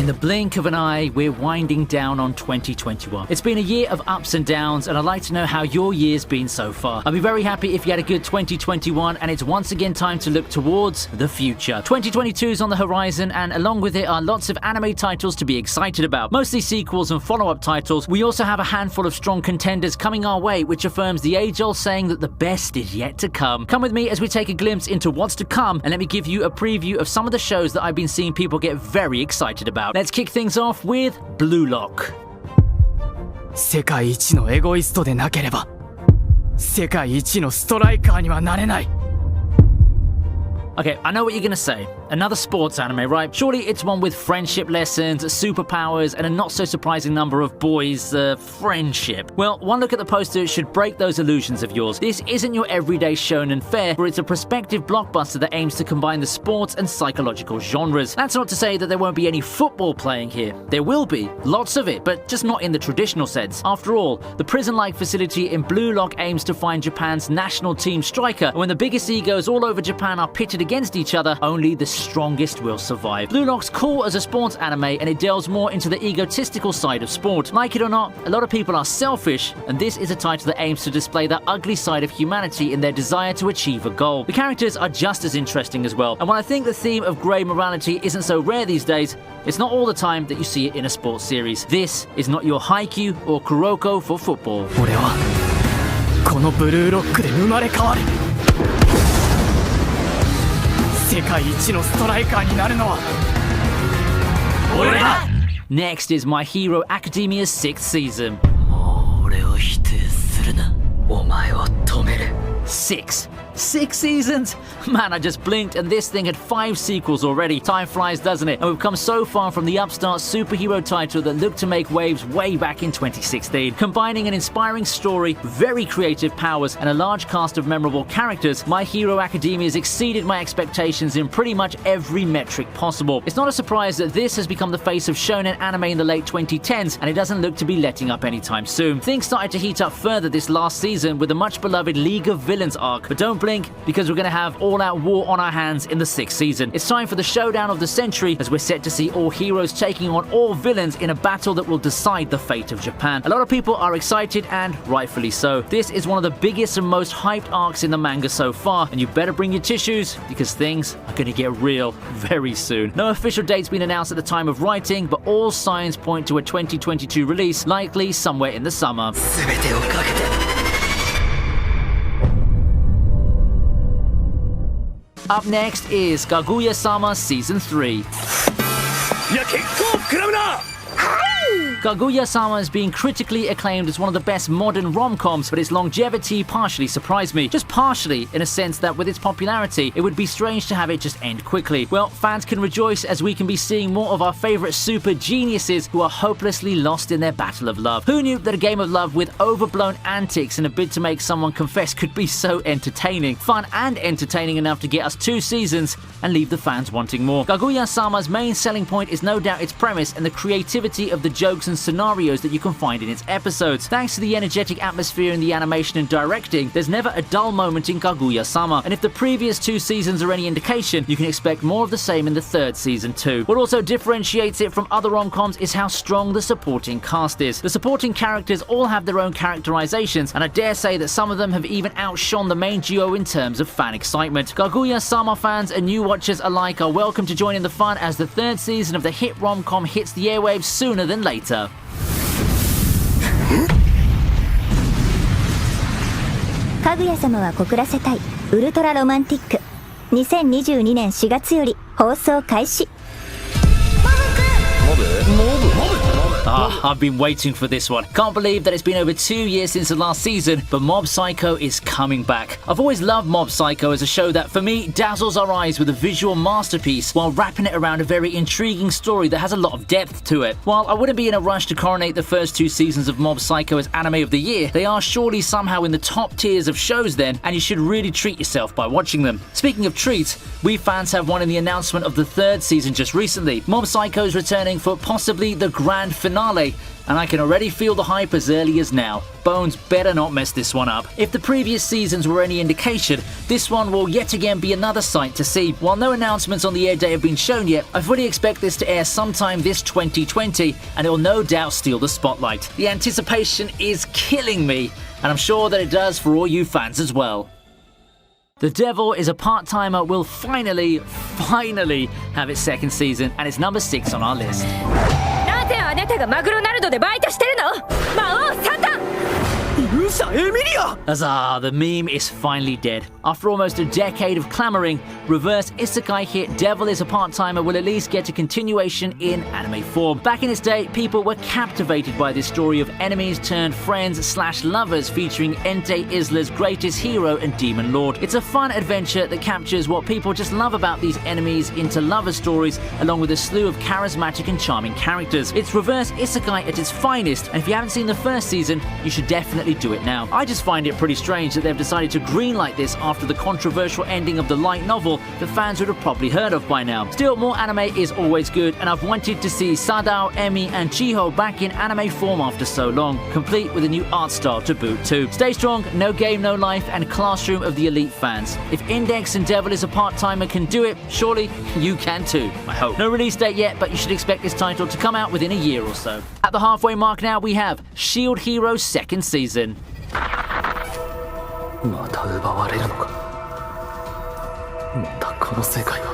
the blink of an eye, we're winding down on 2021. It's been a year of ups and downs, and I'd like to know how your year's been so far. I'll be very happy if you had a good 2021, and it's once again time to look towards the future. 2022 is on the horizon, and along with it are lots of anime titles to be excited about, mostly sequels and follow-up titles. We also have a handful of strong contenders coming our way, which affirms the age-old saying that the best is yet to come. Come with me as we take a glimpse into what's to come, and let me give you a preview of some of the shows that I've been seeing people get very excited about. Let's kick things off with Blue Lock. 世界一のエゴイストでなければ世界一のストライカーにはなれない Okay, I know what you're gonna say. Another sports anime, right? Surely it's one with friendship lessons, superpowers, and a not-so-surprising number of boys' friendship. Well, one look at the poster should break those illusions of yours. This isn't your everyday shonen fare, but it's a prospective blockbuster that aims to combine the sports and psychological genres. That's not to say that there won't be any football playing here. There will be, lots of it, but just not in the traditional sense. After all, the prison-like facility in Blue Lock aims to find Japan's national team striker, and when the biggest egos all over Japan are pitted against each other, only the strongest will survive. Blue Lock's cool as a sports anime, and it delves more into the egotistical side of sport. Like it or not, a lot of people are selfish, and this is a title that aims to display that ugly side of humanity in their desire to achieve a goal. The characters are just as interesting as well, and while I think the theme of grey morality isn't so rare these days, it's not all the time that you see it in a sports series. This is not your Haikyuu or Kuroko for football. 俺はこのブルーロックで生まれ変わる世界一のストライカーになるのは俺だ Next is My Hero Academia's 6th season. もう俺を否定するなお前を止める Six seasons? Man, I just blinked and this thing had 5 sequels already. Time flies, doesn't it? And we've come so far from the upstart superhero title that looked to make waves way back in 2016. Combining an inspiring story, very creative powers, and a large cast of memorable characters, My Hero Academia has exceeded my expectations in pretty much every metric possible. It's not a surprise that this has become the face of shonen anime in the late 2010s, and it doesn't look to be letting up anytime soon. Things started to heat up further this last season with the much beloved League of Villains arc, but don't blink because we're going to have all-out war on our hands in the 6th season. It's time for the showdown of the century as we're set to see all heroes taking on all villains in a battle that will decide the fate of Japan. A lot of people are excited, and rightfully so. This is one of the biggest and most hyped arcs in the manga so far, and you better bring your tissues because things are going to get real very soon. No official date's been announced at the time of writing, but all signs point to a 2022 release, likely somewhere in the summer. 全てをかけて Up next is Kaguya-sama Season 3. いや結構膨らむな Kaguya-sama has been critically acclaimed as one of the best modern rom-coms, but its longevity partially surprised me. Just partially, in a sense that with its popularity, it would be strange to have it just end quickly. Well, fans can rejoice as we can be seeing more of our favourite super geniuses who are hopelessly lost in their battle of love. Who knew that a game of love with overblown antics in a bid to make someone confess could be so entertaining? Fun and entertaining enough to get us 2 seasons and leave the fans wanting more. Kaguya-sama's main selling point is no doubt its premise and the creativity of the jokes and scenarios that you can find in its episodes. Thanks to the energetic atmosphere in the animation and directing, there's never a dull moment in Kaguya-sama, and if the previous 2 seasons are any indication, you can expect more of the same in the 3rd season too. What also differentiates it from other rom-coms is how strong the supporting cast is. The supporting characters all have their own characterizations, and I dare say that some of them have even outshone the main duo in terms of fan excitement. Kaguya-sama fans and new watchers alike are welcome to join in the fun as the 3rd season of the hit rom-com hits the airwaves sooner than later. かぐや様は告らせたいウルトラロマンティック2022年4月より放送開始 I've been waiting for this one. Can't believe that it's been over 2 years since the last season, but Mob Psycho is coming back. I've always loved Mob Psycho as a show that, for me, dazzles our eyes with a visual masterpiece while wrapping it around a very intriguing story that has a lot of depth to it. While I wouldn't be in a rush to coronate the first 2 seasons of Mob Psycho as Anime of the Year, they are surely somehow in the top tiers of shows then, and you should really treat yourself by watching them. Speaking of treats, we fans have one in the announcement of the 3rd season just recently. Mob Psycho is returning for possibly the grand finale finale, and I can already feel the hype as early as now. Bones better not mess this one up. If the previous seasons were any indication, this one will yet again be another sight to see. While no announcements on the air date have been shown yet, I fully expect this to air sometime this 2020, and it will no doubt steal the spotlight. The anticipation is killing me, and I'm sure that it does for all you fans as well. The Devil is a Part-Timer will finally have its second season, and it's number 6 on our list. なぜあなたがマグロナルドでバイトしてるの？魔王サタン！ Huzzah, the meme is finally dead. After almost a decade of clamoring, reverse isekai hit Devil is a Part-Timer will at least get a continuation in anime form. Back in its day, people were captivated by this story of enemies turned friends/lovers featuring Entei Isla's greatest hero and demon lord. It's a fun adventure that captures what people just love about these enemies into lover stories, along with a slew of charismatic and charming characters. It's reverse isekai at its finest, and if you haven't seen the first season, you should definitely do it now. I just find it pretty strange that they've decided to greenlight this after the controversial ending of the light novel that fans would have probably heard of by now. Still, more anime is always good, and I've wanted to see Sadao, Emi, and Chiho back in anime form after so long, complete with a new art style to boot too. Stay strong, No Game No Life, and Classroom of the Elite fans. If Index and Devil is a Part-Timer can do it, surely you can too, I hope. No release date yet, but you should expect this title to come out within a year or so. At the halfway mark now, we have Shield Hero's second season. また奪われるのか。またこの世界は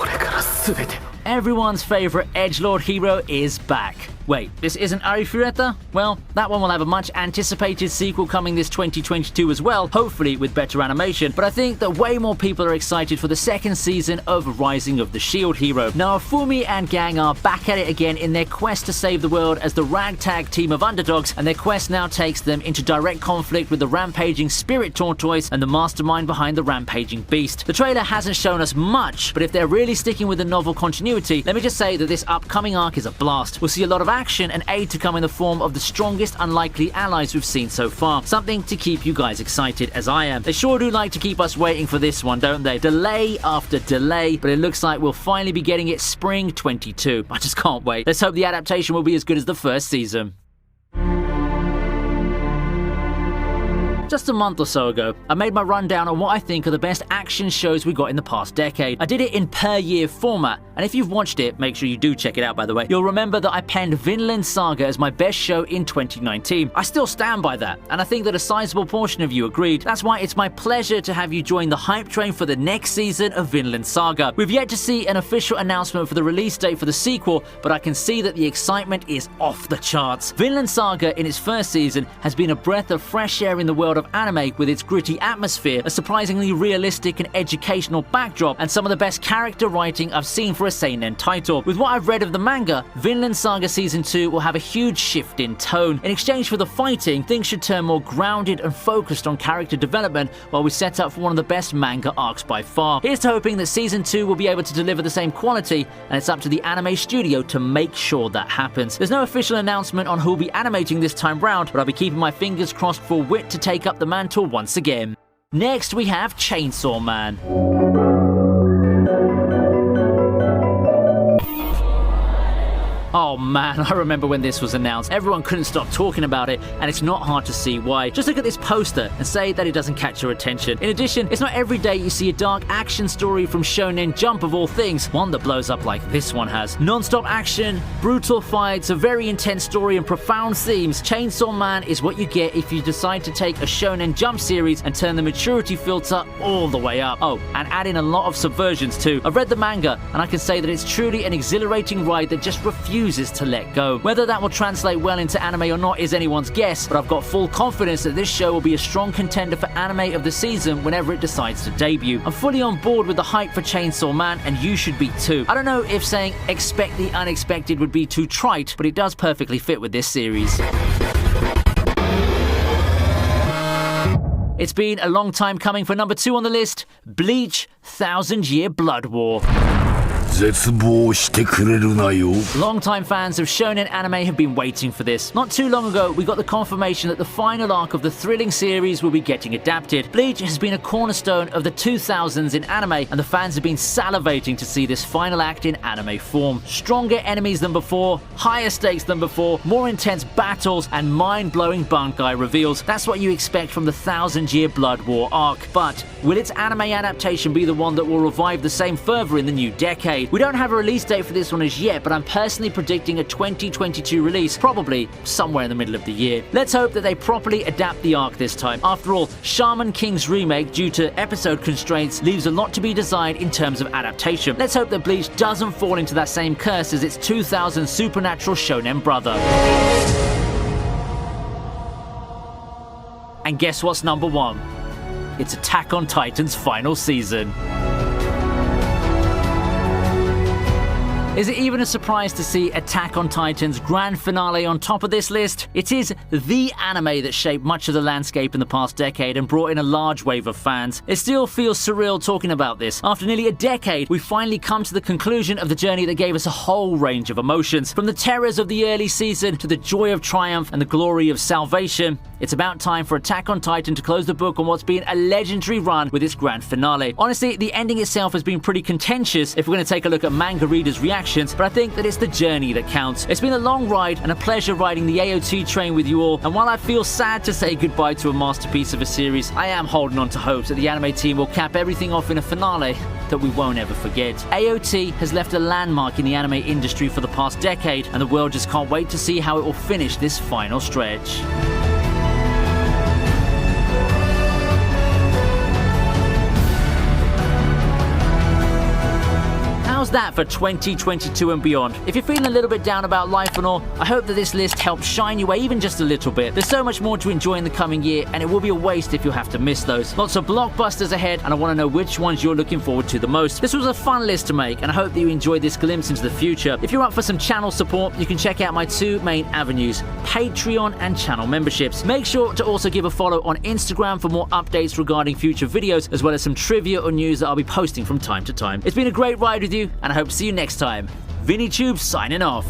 俺から全て。 Everyone's favorite edgelord hero is back. Wait, this isn't Arifureta? Well, that one will have a much anticipated sequel coming this 2022 as well, hopefully with better animation, but I think that way more people are excited for the second season of Rising of the Shield Hero. Now, Fumi and gang are back at it again in their quest to save the world as the ragtag team of underdogs, and their quest now takes them into direct conflict with the rampaging Spirit Tortoise and the mastermind behind the rampaging Beast. The trailer hasn't shown us much, but if they're really sticking with the novel continuity, let me just say that this upcoming arc is a blast. We'll see a lot of action and aid to come in the form of the strongest unlikely allies we've seen so far. Something to keep you guys excited as I am. They sure do like to keep us waiting for this one, don't they? Delay after delay, but it looks like we'll finally be getting it spring 22. I just can't wait. Let's hope the adaptation will be as good as the first season. Just a month or so ago, I made my rundown on what I think are the best action shows we got in the past decade. I did it in per-year format, and if you've watched it, make sure you do check it out by the way, you'll remember that I penned Vinland Saga as my best show in 2019. I still stand by that, and I think that a sizable portion of you agreed. That's why it's my pleasure to have you join the hype train for the next season of Vinland Saga. We've yet to see an official announcement for the release date for the sequel, but I can see that the excitement is off the charts. Vinland Saga in its first season has been a breath of fresh air in the world of anime with its gritty atmosphere, a surprisingly realistic and educational backdrop, and some of the best character writing I've seen for a seinen title. With what I've read of the manga, Vinland Saga Season 2 will have a huge shift in tone. In exchange for the fighting, things should turn more grounded and focused on character development while we set up for one of the best manga arcs by far. Here's to hoping that Season 2 will be able to deliver the same quality, and it's up to the anime studio to make sure that happens. There's no official announcement on who'll be animating this time round, but I'll be keeping my fingers crossed for Wit to take up the mantle once again. Next we have Chainsaw Man. Oh man, I remember when this was announced. Everyone couldn't stop talking about it, and it's not hard to see why. Just look at this poster and say that it doesn't catch your attention. In addition, it's not every day you see a dark action story from Shonen Jump of all things, one that blows up like this one has. Non-stop action, brutal fights, a very intense story and profound themes. Chainsaw Man is what you get if you decide to take a Shonen Jump series and turn the maturity filter all the way up. Oh, and add in a lot of subversions too. I've read the manga, and I can say that it's truly an exhilarating ride that just refuses to let go. Whether that will translate well into anime or not is anyone's guess, but I've got full confidence that this show will be a strong contender for anime of the season whenever it decides to debut. I'm fully on board with the hype for Chainsaw Man, and you should be too. I don't know if saying expect the unexpected would be too trite, but it does perfectly fit with this series. It's been a long time coming for number 2 on the list, Bleach: 1000 Year Blood War. 絶望してくれるなよ。 Longtime fans of shonen anime have been waiting for this. Not too long ago, we got the confirmation that the final arc of the thrilling series will be getting adapted. Bleach has been a cornerstone of the 2000s in anime, and the fans have been salivating to see this final act in anime form. Stronger enemies than before, higher stakes than before, more intense battles, and mind-blowing Bankai reveals. That's what you expect from the 1000-year Blood War arc. But will its anime adaptation be the one that will revive the same fervor in the new decade? We don't have a release date for this one as yet, but I'm personally predicting a 2022 release, probably somewhere in the middle of the year. Let's hope that they properly adapt the arc this time. After all, Shaman King's remake, due to episode constraints, leaves a lot to be desired in terms of adaptation. Let's hope that Bleach doesn't fall into that same curse as its 2000 supernatural shonen brother. And guess what's number one? It's Attack on Titan's final season. Is it even a surprise to see Attack on Titan's grand finale on top of this list? It is the anime that shaped much of the landscape in the past decade and brought in a large wave of fans. It still feels surreal talking about this. After nearly a decade, we finally come to the conclusion of the journey that gave us a whole range of emotions. From the terrors of the early season to the joy of triumph and the glory of salvation, it's about time for Attack on Titan to close the book on what's been a legendary run with its grand finale. Honestly, the ending itself has been pretty contentious if we're going to take a look at manga readers' reactions, but I think that it's the journey that counts. It's been a long ride and a pleasure riding the AOT train with you all, and while I feel sad to say goodbye to a masterpiece of a series, I am holding on to hopes that the anime team will cap everything off in a finale that we won't ever forget. AOT has left a landmark in the anime industry for the past decade, and the world just can't wait to see how it will finish this final stretch. How's that for 2022 and beyond? If you're feeling a little bit down about life and all, I hope that this list helps shine you away even just a little bit. There's so much more to enjoy in the coming year, and it will be a waste if you'll have to miss those. Lots of blockbusters ahead, and I want to know which ones you're looking forward to the most. This was a fun list to make, and I hope that you enjoyed this glimpse into the future. If you're up for some channel support, you can check out my two main avenues, Patreon and channel memberships. Make sure to also give a follow on Instagram for more updates regarding future videos, as well as some trivia or news that I'll be posting from time to time. It's been a great ride with you, and I hope to see you next time. VinnyTube signing off.